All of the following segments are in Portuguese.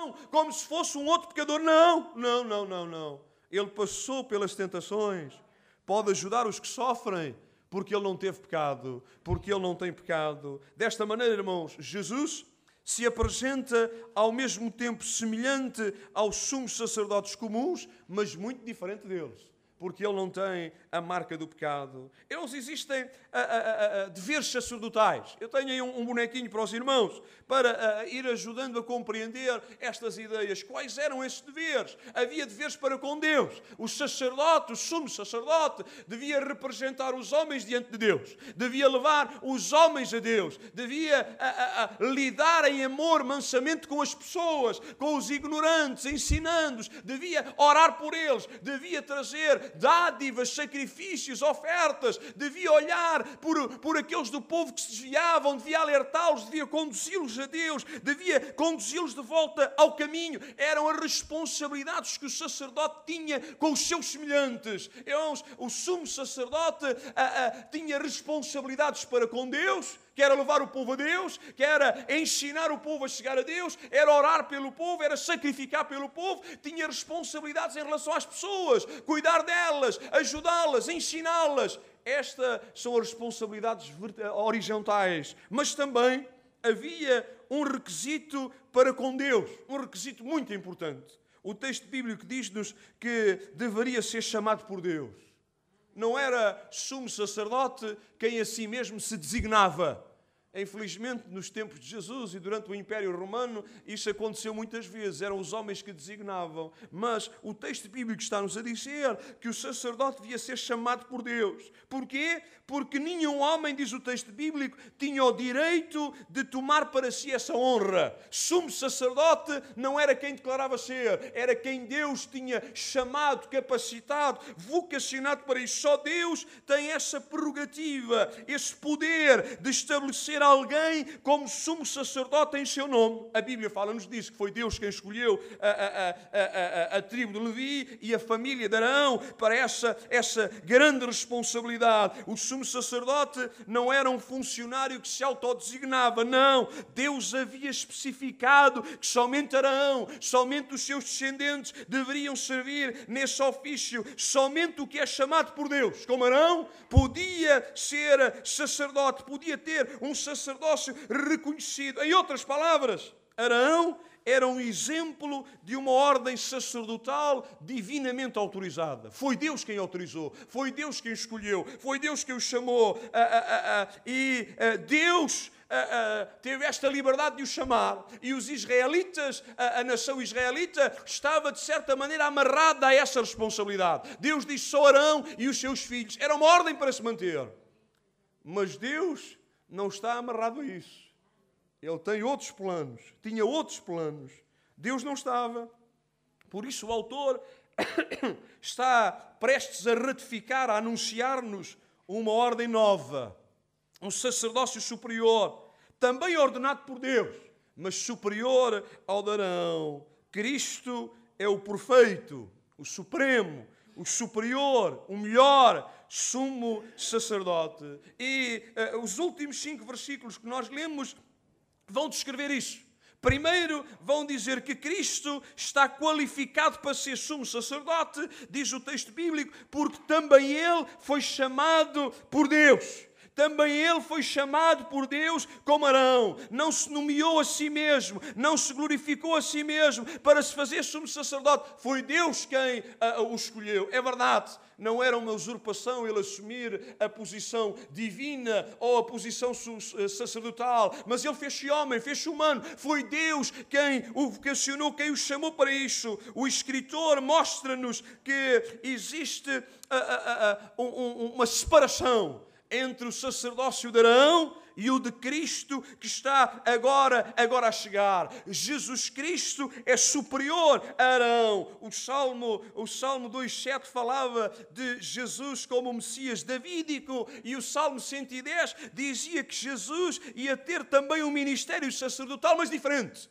não, como se fosse um outro pecador. Não, não, não, não, não. Ele passou pelas tentações, pode ajudar os que sofrem, porque ele não teve pecado, porque ele não tem pecado. Desta maneira, irmãos, Jesus se apresenta ao mesmo tempo semelhante aos sumos sacerdotes comuns, mas muito diferente deles, porque ele não tem a marca do pecado. Eles existem deveres sacerdotais. Eu tenho aí um bonequinho para os irmãos, para ir ajudando a compreender estas ideias. Quais eram esses deveres? Havia deveres para com Deus. O sacerdote, o sumo sacerdote, devia representar os homens diante de Deus. Devia levar os homens a Deus. Devia lidar em amor, mansamente com as pessoas, com os ignorantes, ensinando-os. Devia orar por eles. Devia trazer dádivas, sacrifícios, ofertas. Devia olhar por aqueles do povo que se desviavam. Devia alertá-los. Devia conduzi-los a Deus, devia conduzi-los de volta ao caminho. Eram as responsabilidades que o sacerdote tinha com os seus semelhantes. O sumo sacerdote tinha responsabilidades para com Deus, que era levar o povo a Deus, que era ensinar o povo a chegar a Deus, era orar pelo povo, era sacrificar pelo povo, tinha responsabilidades em relação às pessoas, cuidar delas, ajudá-las, ensiná-las. Estas são as responsabilidades horizontais, mas também havia um requisito para com Deus, um requisito muito importante. O texto bíblico diz-nos que deveria ser chamado por Deus. Não era sumo sacerdote quem a si mesmo se designava. Infelizmente, nos tempos de Jesus e durante o Império Romano, isso aconteceu muitas vezes. Eram os homens que designavam. Mas o texto bíblico está-nos a dizer que o sacerdote devia ser chamado por Deus. Porquê? Porque nenhum homem, diz o texto bíblico, tinha o direito de tomar para si essa honra. Sumo sacerdote não era quem declarava ser, era quem Deus tinha chamado, capacitado, vocacionado para isso. Só Deus tem essa prerrogativa, esse poder de estabelecer alguém como sumo sacerdote em seu nome. A Bíblia fala-nos disso, que foi Deus quem escolheu a tribo de Levi e a família de Arão para essa grande responsabilidade. O sumo sacerdote não era um funcionário que se autodesignava, não. Deus havia especificado que somente Arão, somente os seus descendentes deveriam servir nesse ofício. Somente o que é chamado por Deus, como Arão, podia ser sacerdote, podia ter um sacerdócio reconhecido. Em outras palavras, Arão era um exemplo de uma ordem sacerdotal divinamente autorizada. Foi Deus quem autorizou, foi Deus quem escolheu, foi Deus quem o chamou. E Deus teve esta liberdade de o chamar. E os israelitas, a nação israelita, estava de certa maneira amarrada a essa responsabilidade. Deus disse só Arão e os seus filhos. Era uma ordem para se manter. Mas Deus não está amarrado a isso. Ele tem outros planos, tinha outros planos. Deus não estava. Por isso o autor está prestes a ratificar, a anunciar-nos uma ordem nova. Um sacerdócio superior, também ordenado por Deus, mas superior ao de Arão. Cristo é o perfeito, o supremo, o superior, o melhor sumo sacerdote. E os últimos 5 versículos que nós lemos vão descrever isso. Primeiro, vão dizer que Cristo está qualificado para ser sumo sacerdote, diz o texto bíblico, porque também Ele foi chamado por Deus. Também ele foi chamado por Deus como Arão. Não se nomeou a si mesmo, não se glorificou a si mesmo para se fazer sumo sacerdote. Foi Deus quem o escolheu. É verdade, não era uma usurpação ele assumir a posição divina ou a posição sacerdotal, mas ele fez-se homem, fez-se humano. Foi Deus quem o vocacionou, quem o chamou para isso. O escritor mostra-nos que existe uma separação entre o sacerdócio de Arão e o de Cristo que está agora a chegar. Jesus Cristo é superior a Arão. O Salmo 2,7 falava de Jesus como o Messias davídico, e o Salmo 110 dizia que Jesus ia ter também um ministério sacerdotal, mas diferente,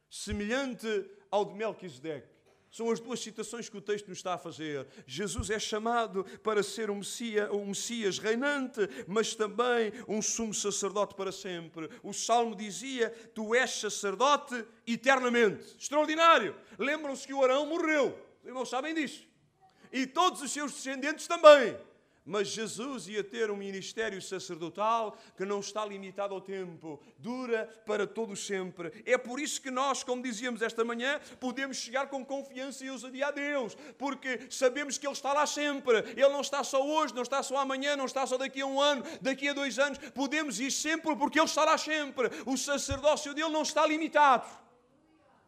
semelhante ao de Melquisedeque. São as duas citações que o texto nos está a fazer. Jesus é chamado para ser um Messias reinante, mas também um sumo sacerdote para sempre. O Salmo dizia, tu és sacerdote eternamente. Extraordinário! Lembram-se que o Arão morreu. Os irmãos sabem disso. E todos os seus descendentes também. Mas Jesus ia ter um ministério sacerdotal que não está limitado ao tempo, dura para todo sempre. É por isso que nós, como dizíamos esta manhã, podemos chegar com confiança e ousadia a Deus, porque sabemos que Ele está lá sempre. Ele não está só hoje, não está só amanhã, não está só daqui a 1 ano, daqui a 2 anos. Podemos ir sempre porque Ele está lá sempre. O sacerdócio dele não está limitado.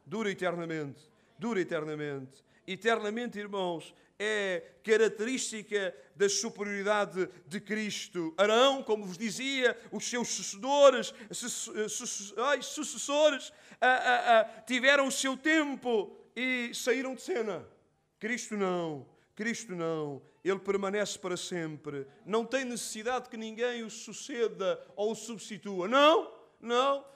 Dura eternamente, dura eternamente. Eternamente, irmãos, é característica da superioridade de Cristo. Arão, como vos dizia, os seus sucessores tiveram o seu tempo e saíram de cena. Cristo não. Cristo não. Ele permanece para sempre. Não tem necessidade que ninguém o suceda ou o substitua. Não, não.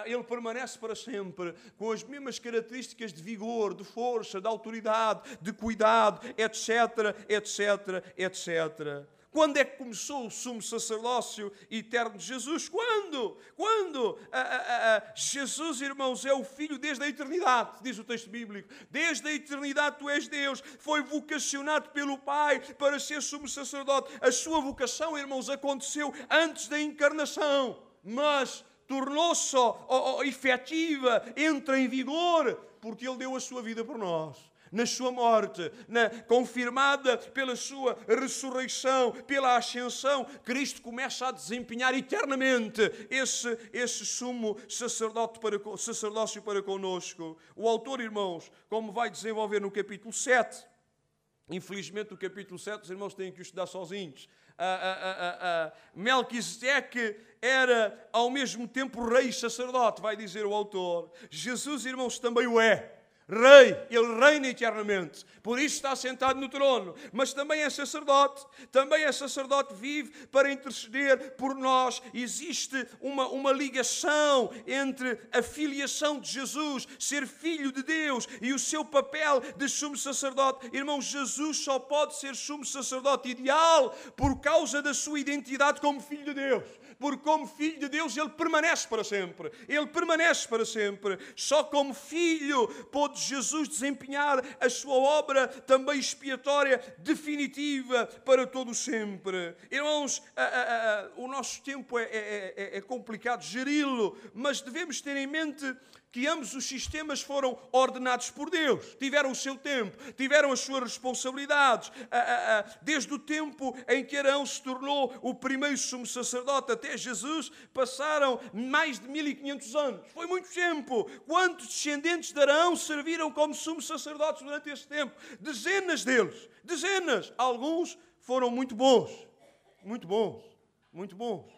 Ele permanece para sempre, com as mesmas características de vigor, de força, de autoridade, de cuidado, etc, etc, etc. Quando é que começou o sumo sacerdócio eterno de Jesus? Quando? Quando? Jesus, irmãos, é o Filho desde a eternidade, diz o texto bíblico. Desde a eternidade tu és Deus. Foi vocacionado pelo Pai para ser sumo sacerdote. A sua vocação, irmãos, aconteceu antes da encarnação, mas tornou-se efetiva, entra em vigor, porque Ele deu a sua vida por nós. Na sua morte, confirmada pela sua ressurreição, pela ascensão, Cristo começa a desempenhar eternamente esse sumo sacerdócio para conosco. O autor, irmãos, como vai desenvolver no capítulo 7, infelizmente o capítulo 7 os irmãos têm que o estudar sozinhos, Melquisedeque era ao mesmo tempo rei e sacerdote, vai dizer o autor. Jesus, irmãos, também o é. Rei, Ele reina eternamente, por isso está sentado no trono, mas também é sacerdote, vive para interceder por nós. Existe uma ligação entre a filiação de Jesus, ser filho de Deus, e o seu papel de sumo sacerdote. Irmão, Jesus só pode ser sumo sacerdote ideal por causa da sua identidade como filho de Deus. Porque como filho de Deus Ele permanece para sempre. Ele permanece para sempre. Só como filho pôde Jesus desempenhar a sua obra também expiatória, definitiva para todo sempre. Irmãos, o nosso tempo é complicado geri-lo, mas devemos ter em mente que ambos os sistemas foram ordenados por Deus. Tiveram o seu tempo, tiveram as suas responsabilidades. Desde o tempo em que Arão se tornou o primeiro sumo sacerdote até Jesus, passaram mais de 1500 anos. Foi muito tempo. Quantos descendentes de Arão serviram como sumos sacerdotes durante esse tempo? Dezenas deles. Dezenas. Alguns foram muito bons. Muito bons. Muito bons.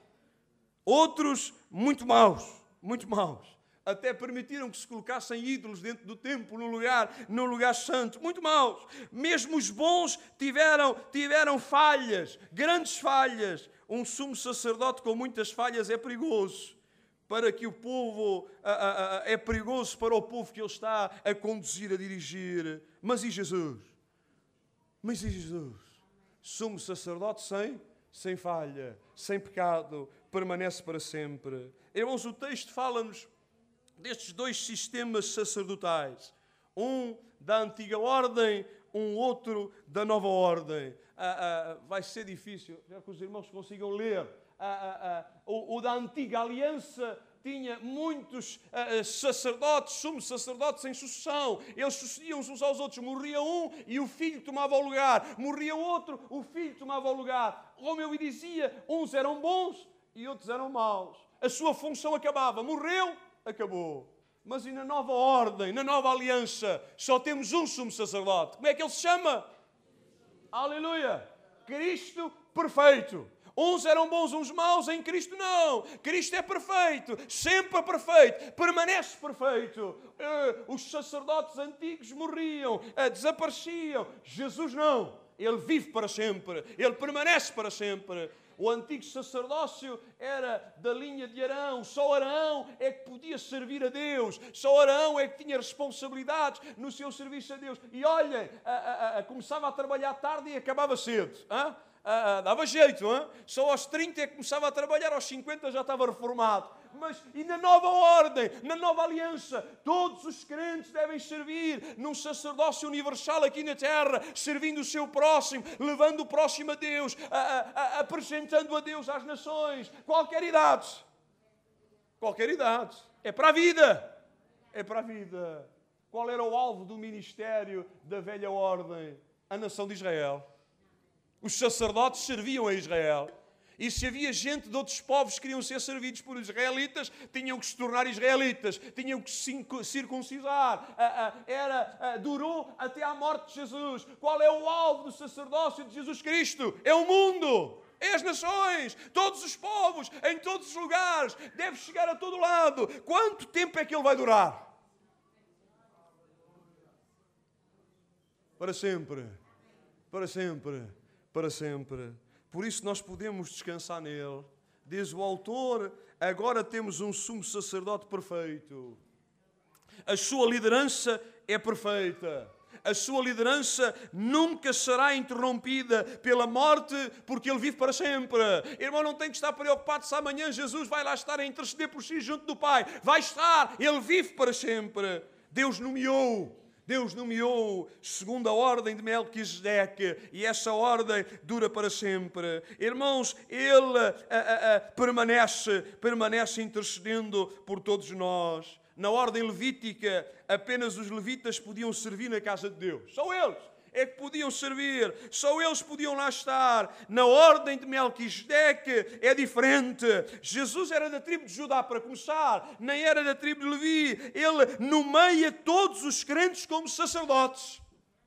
Outros muito maus. Muito maus. Até permitiram que se colocassem ídolos dentro do templo, no lugar santo. Muito maus. Mesmo os bons tiveram falhas, grandes falhas. Um sumo sacerdote com muitas falhas é perigoso para que o povo, é perigoso para o povo que ele está a conduzir, a dirigir. Mas e Jesus? Mas e Jesus? Sumo sacerdote sem falha, sem pecado, permanece para sempre. Irmãos, o texto fala-nos destes dois sistemas sacerdotais. Um da antiga ordem, um outro da nova ordem. Vai ser difícil, já que os irmãos consigam ler. O da antiga aliança tinha muitos sacerdotes, sumos sacerdotes em sucessão. Eles sucediam-se uns aos outros. Morria um e o filho tomava o lugar. Morria outro, o filho tomava o lugar. Como eu dizia, uns eram bons e outros eram maus. A sua função acabava. Morreu, acabou. Mas e na nova ordem, na nova aliança, só temos um sumo sacerdote. Como é que ele se chama? Aleluia! Cristo perfeito. Uns eram bons, uns maus, em Cristo não. Cristo é perfeito, sempre perfeito, permanece perfeito. Os sacerdotes antigos morriam, desapareciam. Jesus não. Ele vive para sempre, Ele permanece para sempre. O antigo sacerdócio era da linha de Arão. Só Arão é que podia servir a Deus. Só Arão é que tinha responsabilidades no seu serviço a Deus. E olhem, começava a trabalhar tarde e acabava cedo. Dava jeito, hein? Só aos 30 é que começava a trabalhar, aos 50 já estava reformado. Mas, e na nova ordem, na nova aliança, todos os crentes devem servir num sacerdócio universal aqui na terra, servindo o seu próximo, levando o próximo a Deus, apresentando a Deus às nações. Qualquer idade. Qualquer idade. É para a vida. É para a vida. Qual era o alvo do ministério da velha ordem? A nação de Israel. Os sacerdotes serviam a Israel. E se havia gente de outros povos que queriam ser servidos por israelitas, tinham que se tornar israelitas, tinham que se circuncidar. Durou até à morte de Jesus. Qual é o alvo do sacerdócio de Jesus Cristo? É o mundo. É as nações, todos os povos, em todos os lugares. Deve chegar a todo lado. Quanto tempo é que ele vai durar? Para sempre. Para sempre. Para sempre. Por isso nós podemos descansar nele. Diz o autor, agora temos um sumo sacerdote perfeito. A sua liderança é perfeita. A sua liderança nunca será interrompida pela morte, porque ele vive para sempre. Irmão, não tem que estar preocupado se amanhã Jesus vai lá estar a interceder por si junto do Pai. Vai estar, ele vive para sempre. Deus nomeou segundo a ordem de Melquisedeque, e essa ordem dura para sempre. Irmãos, ele permanece intercedendo por todos nós. Na ordem levítica, apenas os levitas podiam servir na casa de Deus. Só eles é que podiam servir, só eles podiam lá estar. Na ordem de Melquisedeque é diferente. Jesus era da tribo de Judá para começar, nem era da tribo de Levi. Ele nomeia todos os crentes como sacerdotes.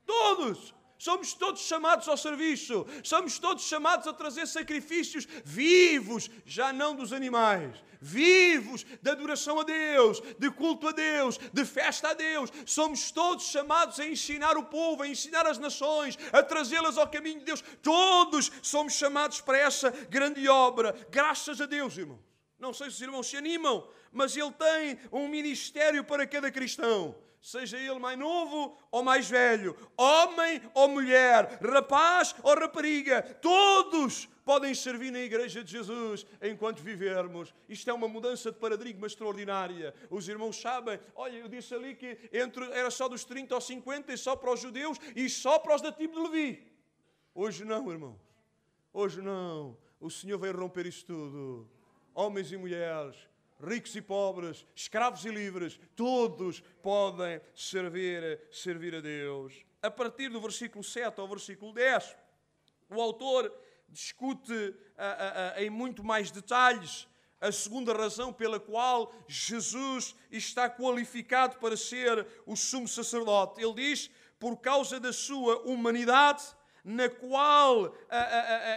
Todos. Somos todos chamados ao serviço. Somos todos chamados a trazer sacrifícios vivos, já não dos animais. Vivos, de adoração a Deus, de culto a Deus, de festa a Deus. Somos todos chamados a ensinar o povo, a ensinar as nações, a trazê-las ao caminho de Deus. Todos somos chamados para essa grande obra. Graças a Deus, irmãos. Não sei se os irmãos se animam, mas Ele tem um ministério para cada cristão. Seja ele mais novo ou mais velho, homem ou mulher, rapaz ou rapariga, todos podem servir na Igreja de Jesus enquanto vivermos. Isto é uma mudança de paradigma extraordinária. Os irmãos sabem, olha, eu disse ali que era só dos 30 aos 50 e só para os judeus e só para os da tribo de Levi. Hoje não, irmãos. Hoje não. O Senhor veio romper isso tudo. Homens e mulheres, ricos e pobres, escravos e livres, todos podem servir a Deus. A partir do versículo 7 ao versículo 10, o autor discute em muito mais detalhes a segunda razão pela qual Jesus está qualificado para ser o sumo sacerdote. Ele diz, por causa da sua humanidade, na qual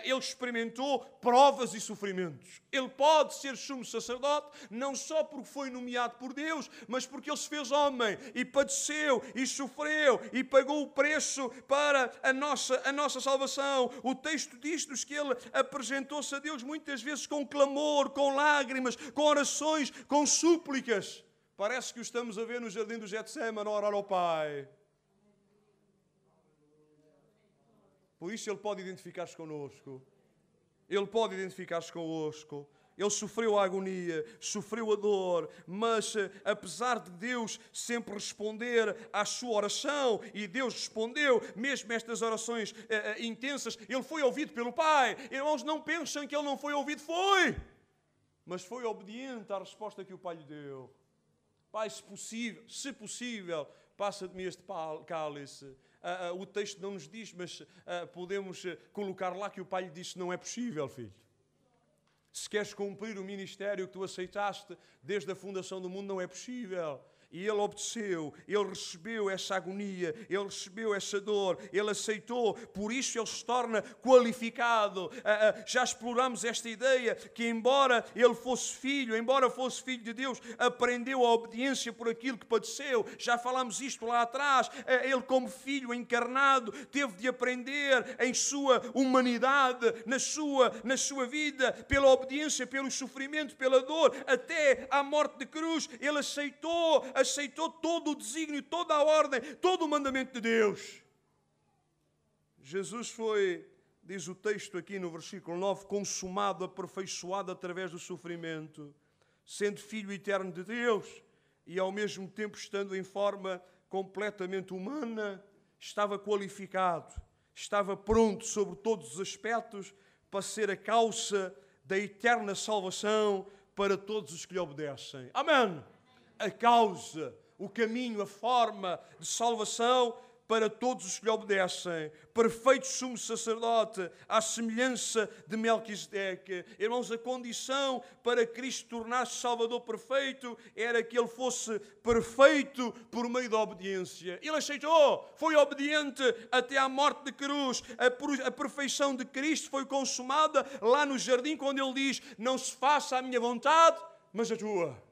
ele experimentou provas e sofrimentos. Ele pode ser sumo sacerdote não só porque foi nomeado por Deus, mas porque ele se fez homem e padeceu e sofreu e pagou o preço para a nossa salvação. O texto diz-nos que ele apresentou-se a Deus muitas vezes com clamor, com lágrimas, com orações, com súplicas. Parece que o estamos a ver no jardim do Getsemane a orar ao Pai. Por isso Ele pode identificar-se connosco. Ele pode identificar-se connosco. Ele sofreu a agonia, sofreu a dor, mas apesar de Deus sempre responder à sua oração, e Deus respondeu, mesmo estas orações intensas, Ele foi ouvido pelo Pai. Irmãos, não pensam que Ele não foi ouvido, foi! Mas foi obediente à resposta que o Pai lhe deu. Pai, se possível, passa de mim este cálice. O texto não nos diz, mas podemos colocar lá que o Pai lhe disse, não é possível, filho. Se queres cumprir o ministério que tu aceitaste desde a fundação do mundo, não é possível. E ele obedeceu, ele recebeu essa agonia, ele recebeu essa dor, ele aceitou, por isso ele se torna qualificado. Já exploramos esta ideia que embora ele fosse filho de Deus, aprendeu a obediência por aquilo que padeceu. Já falámos isto lá atrás. Ele como filho encarnado teve de aprender em sua humanidade, na sua vida, pela obediência, pelo sofrimento, pela dor, até à morte de cruz. Ele aceitou todo o desígnio, toda a ordem, todo o mandamento de Deus. Jesus foi, diz o texto aqui no versículo 9, consumado, aperfeiçoado através do sofrimento, sendo Filho eterno de Deus e ao mesmo tempo estando em forma completamente humana, estava qualificado, estava pronto sobre todos os aspectos para ser a causa da eterna salvação para todos os que lhe obedecem. Amém! A causa, o caminho, a forma de salvação para todos os que lhe obedecem. Perfeito sumo sacerdote, à semelhança de Melquisedeque. Irmãos, a condição para Cristo tornar-se Salvador perfeito era que Ele fosse perfeito por meio da obediência. Ele aceitou, foi obediente até à morte de cruz. A perfeição de Cristo foi consumada lá no jardim, quando Ele diz: não se faça a minha vontade, mas a tua.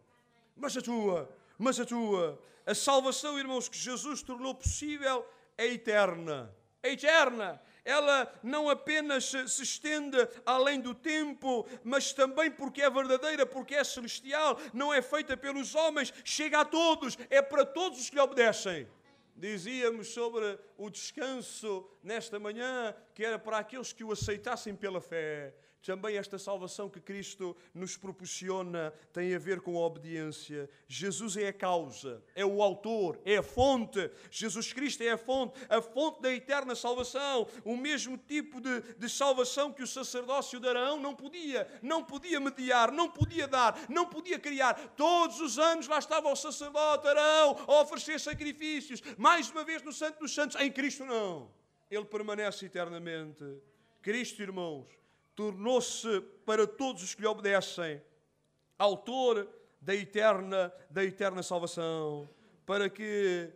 Mas a tua, mas a tua. A salvação, irmãos, que Jesus tornou possível é eterna. É eterna. Ela não apenas se estende além do tempo, mas também porque é verdadeira, porque é celestial. Não é feita pelos homens, chega a todos. É para todos os que lhe obedecem. Dizíamos sobre o descanso nesta manhã, que era para aqueles que o aceitassem pela fé. Também esta salvação que Cristo nos proporciona tem a ver com a obediência. Jesus é a causa, é o autor, é a fonte. Jesus Cristo é a fonte da eterna salvação. O mesmo tipo de salvação que o sacerdócio de Arão não podia mediar, não podia dar, não podia criar. Todos os anos lá estava o sacerdote Arão a oferecer sacrifícios. Mais uma vez no Santo dos Santos, em Cristo não. Ele permanece eternamente. Cristo, irmãos, tornou-se para todos os que lhe obedecem autor da eterna salvação, para que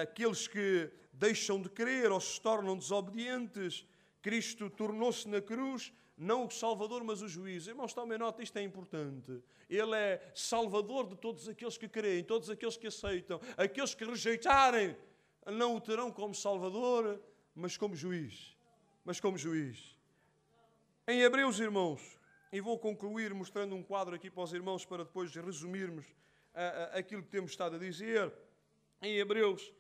aqueles que deixam de crer ou se tornam desobedientes, Cristo tornou-se na cruz não o Salvador, mas o juiz. Irmãos, tomem nota, isto é importante. Ele é Salvador de todos aqueles que creem, todos aqueles que aceitam. Aqueles que rejeitarem não o terão como Salvador, mas como juiz. Em Hebreus, irmãos, e vou concluir mostrando um quadro aqui para os irmãos para depois resumirmos aquilo que temos estado a dizer. Em Hebreus,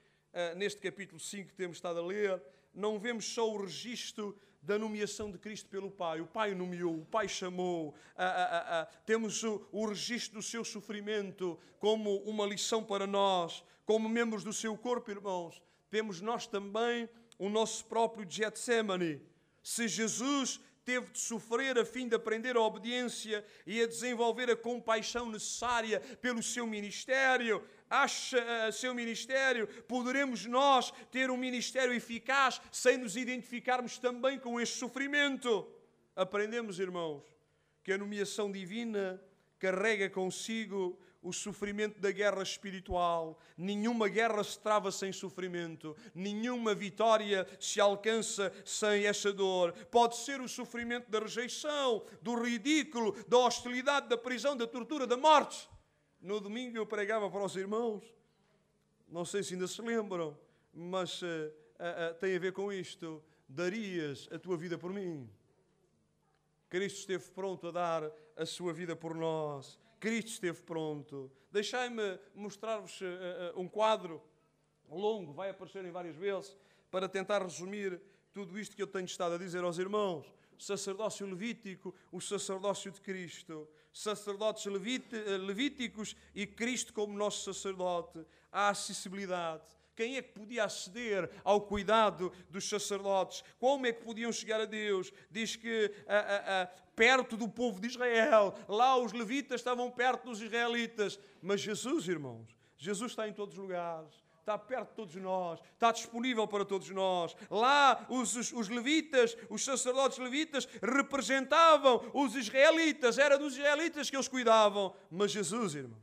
neste capítulo 5 que temos estado a ler, não vemos só o registro da nomeação de Cristo pelo Pai. O Pai nomeou, o Pai chamou. Temos o registro do seu sofrimento como uma lição para nós, como membros do seu corpo, irmãos. Temos nós também o nosso próprio Getsemane. Se Jesus teve de sofrer a fim de aprender a obediência e a desenvolver a compaixão necessária pelo seu ministério, poderemos nós ter um ministério eficaz sem nos identificarmos também com este sofrimento? Aprendemos, irmãos, que a nomeação divina carrega consigo o sofrimento da guerra espiritual. Nenhuma guerra se trava sem sofrimento. Nenhuma vitória se alcança sem essa dor. Pode ser o sofrimento da rejeição, do ridículo, da hostilidade, da prisão, da tortura, da morte. No domingo eu pregava para os irmãos, não sei se ainda se lembram, mas tem a ver com isto. Darias a tua vida por mim? Cristo esteve pronto a dar a sua vida por nós. Cristo esteve pronto. Deixai-me mostrar-vos um quadro longo, vai aparecer em várias vezes, para tentar resumir tudo isto que eu tenho estado a dizer aos irmãos. O sacerdócio levítico, o sacerdócio de Cristo. Sacerdotes levíticos e Cristo como nosso sacerdote. A acessibilidade. Quem é que podia aceder ao cuidado dos sacerdotes? Como é que podiam chegar a Deus? Diz que perto do povo de Israel, lá os levitas estavam perto dos israelitas. Mas Jesus, irmãos, Jesus está em todos os lugares. Está perto de todos nós, está disponível para todos nós. Lá os levitas, os sacerdotes levitas representavam os israelitas, era dos israelitas que eles cuidavam. Mas Jesus, irmão,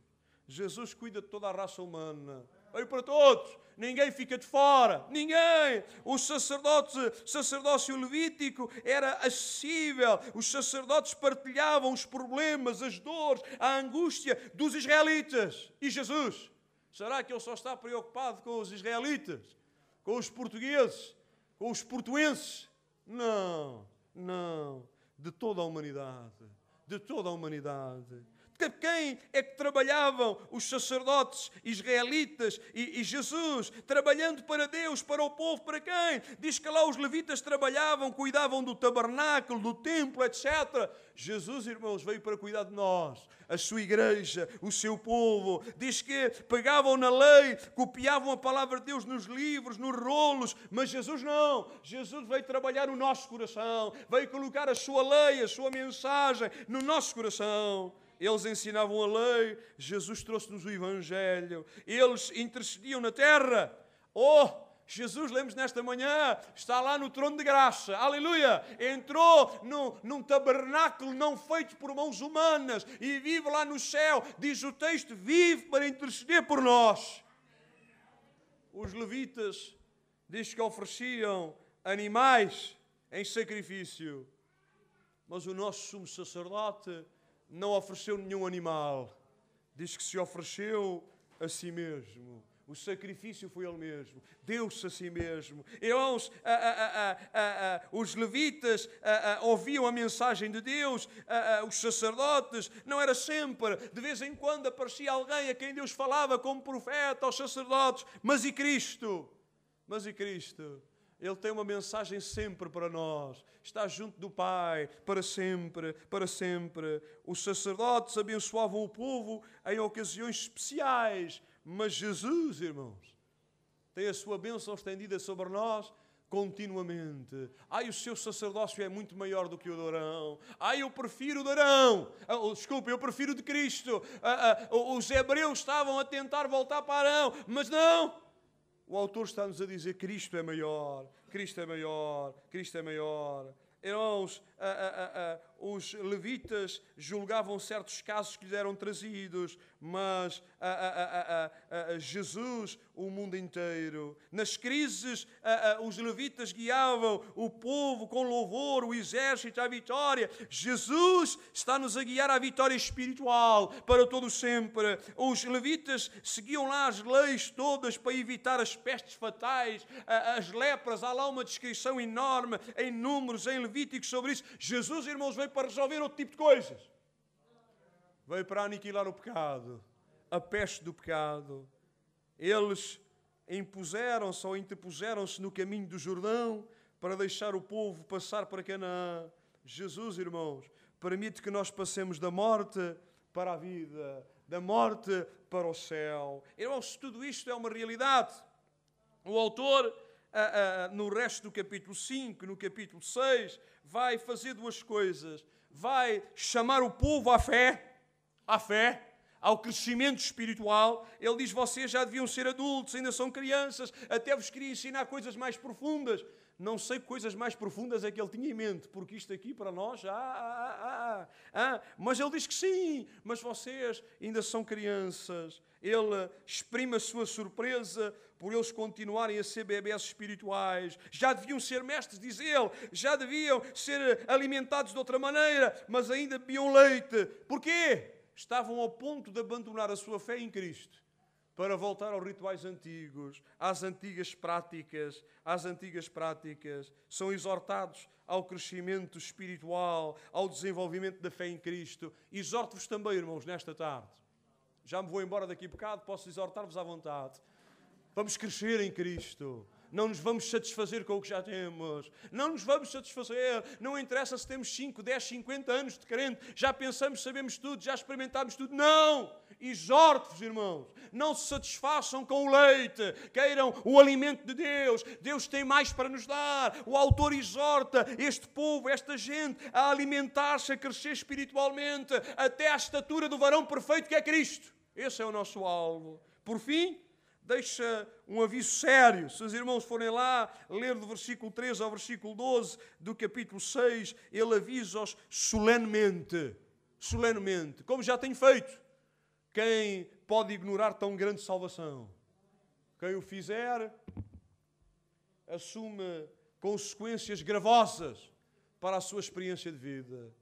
Jesus cuida de toda a raça humana. Veio para todos. Ninguém fica de fora. Ninguém. O sacerdócio levítico era acessível. Os sacerdotes partilhavam os problemas, as dores, a angústia dos israelitas. E Jesus? Será que Ele só está preocupado com os israelitas? Com os portugueses? Com os portuenses? Não. Não. De toda a humanidade. De toda a humanidade. Quem é que trabalhavam? Os sacerdotes israelitas e Jesus, trabalhando para Deus, para o povo, para quem? Diz que lá os levitas trabalhavam, cuidavam do tabernáculo, do templo, etc. Jesus, irmãos, veio para cuidar de nós, a sua igreja, o seu povo. Diz que pegavam na lei, copiavam a palavra de Deus nos livros, nos rolos, mas Jesus não. Jesus veio trabalhar no nosso coração, veio colocar a sua lei, a sua mensagem no nosso coração. Eles ensinavam a lei, Jesus trouxe-nos o Evangelho. Eles intercediam na terra. Oh, Jesus, lemos nesta manhã, está lá no trono de graça. Aleluia! Entrou num tabernáculo não feito por mãos humanas e vive lá no céu. Diz o texto, vive para interceder por nós. Os levitas, diz que ofereciam animais em sacrifício. Mas o nosso sumo sacerdote não ofereceu nenhum animal. Diz que se ofereceu a si mesmo. O sacrifício foi Ele mesmo. Deu-se a si mesmo. Irmãos, os levitas ouviam a mensagem de Deus. Os sacerdotes, não era sempre. De vez em quando aparecia alguém a quem Deus falava como profeta aos sacerdotes. Mas e Cristo? Mas e Cristo? Ele tem uma mensagem sempre para nós. Está junto do Pai, para sempre, para sempre. Os sacerdotes abençoavam o povo em ocasiões especiais. Mas Jesus, irmãos, tem a sua bênção estendida sobre nós continuamente. Ai, o seu sacerdócio é muito maior do que o de Arão. Ai, eu prefiro o de Arão. Desculpe, eu prefiro o de Cristo. Os hebreus estavam a tentar voltar para Arão, mas não. O autor está-nos a dizer que Cristo é maior, Cristo é maior, Cristo é maior. Irmãos, os levitas julgavam certos casos que lhes eram trazidos, mas Jesus, o mundo inteiro. Nas crises, os levitas guiavam o povo com louvor, o exército à vitória. Jesus está-nos a guiar à vitória espiritual para todo sempre. Os levitas seguiam lá as leis todas para evitar as pestes fatais, as lepras. Há lá uma descrição enorme em Números, em Levíticos sobre isso. Jesus, irmãos, veio para resolver outro tipo de coisas. Veio para aniquilar o pecado, a peste do pecado. Eles impuseram-se ou interpuseram-se no caminho do Jordão para deixar o povo passar para Canaã. Jesus, irmãos, permite que nós passemos da morte para a vida, da morte para o céu. Irmãos, tudo isto é uma realidade. O autor, no resto do capítulo 5, no capítulo 6, vai fazer duas coisas. Vai chamar o povo à fé, ao crescimento espiritual. Ele diz, vocês já deviam ser adultos, ainda são crianças, até vos queria ensinar coisas mais profundas. Não sei que coisas mais profundas é que ele tinha em mente, porque isto aqui para nós, mas ele diz que sim, mas vocês ainda são crianças. Ele exprime a sua surpresa por eles continuarem a ser bebés espirituais. Já deviam ser mestres, diz ele, já deviam ser alimentados de outra maneira, mas ainda bebiam leite. Porquê? Estavam ao ponto de abandonar a sua fé em Cristo para voltar aos rituais antigos, às antigas práticas. São exortados ao crescimento espiritual, ao desenvolvimento da fé em Cristo. Exorto-vos também, irmãos, nesta tarde. Já me vou embora daqui a bocado, posso exortar-vos à vontade. Vamos crescer em Cristo. Não nos vamos satisfazer com o que já temos. Não nos vamos satisfazer. Não interessa se temos 5, 10, 50 anos de crente. Já pensamos, sabemos tudo, já experimentámos tudo. Não! Exorto-vos, irmãos. Não se satisfaçam com o leite. Queiram o alimento de Deus. Deus tem mais para nos dar. O autor exorta este povo, esta gente, a alimentar-se, a crescer espiritualmente, até à estatura do varão perfeito que é Cristo. Esse é o nosso alvo. Por fim, deixa um aviso sério. Se os irmãos forem lá ler do versículo 13 ao versículo 12 do capítulo 6, ele avisa-os solenemente, como já tenho feito. Quem pode ignorar tão grande salvação. Quem o fizer assume consequências gravosas para a sua experiência de vida.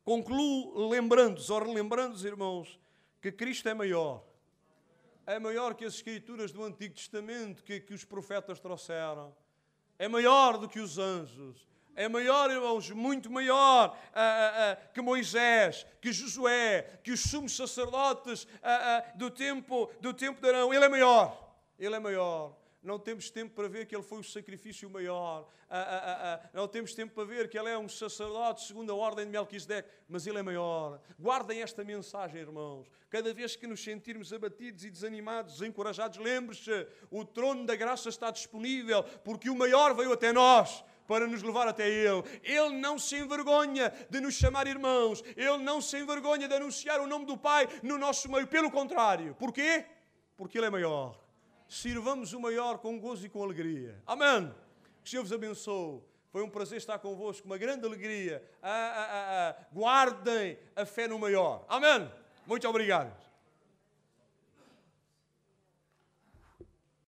Concluo lembrando-vos, ou relembrando-vos, irmãos, que Cristo é maior. É maior que as Escrituras do Antigo Testamento que os profetas trouxeram. É maior do que os anjos. É maior, irmãos, muito maior que Moisés, que Josué, que os sumos sacerdotes do tempo de Arão. Ele é maior. Ele é maior. Não temos tempo para ver que Ele foi o sacrifício maior. Não temos tempo para ver que Ele é um sacerdote segundo a ordem de Melquisedeque. Mas Ele é maior. Guardem esta mensagem, irmãos. Cada vez que nos sentirmos abatidos e desanimados, desencorajados, lembre-se, o trono da graça está disponível, porque o maior veio até nós para nos levar até Ele. Ele não se envergonha de nos chamar irmãos. Ele não se envergonha de anunciar o nome do Pai no nosso meio. Pelo contrário. Porquê? Porque Ele é maior. Sirvamos o maior com gozo e com alegria. Amém. Que o Senhor vos abençoe. Foi um prazer estar convosco, uma grande alegria. Guardem a fé no maior. Amém. Muito obrigado.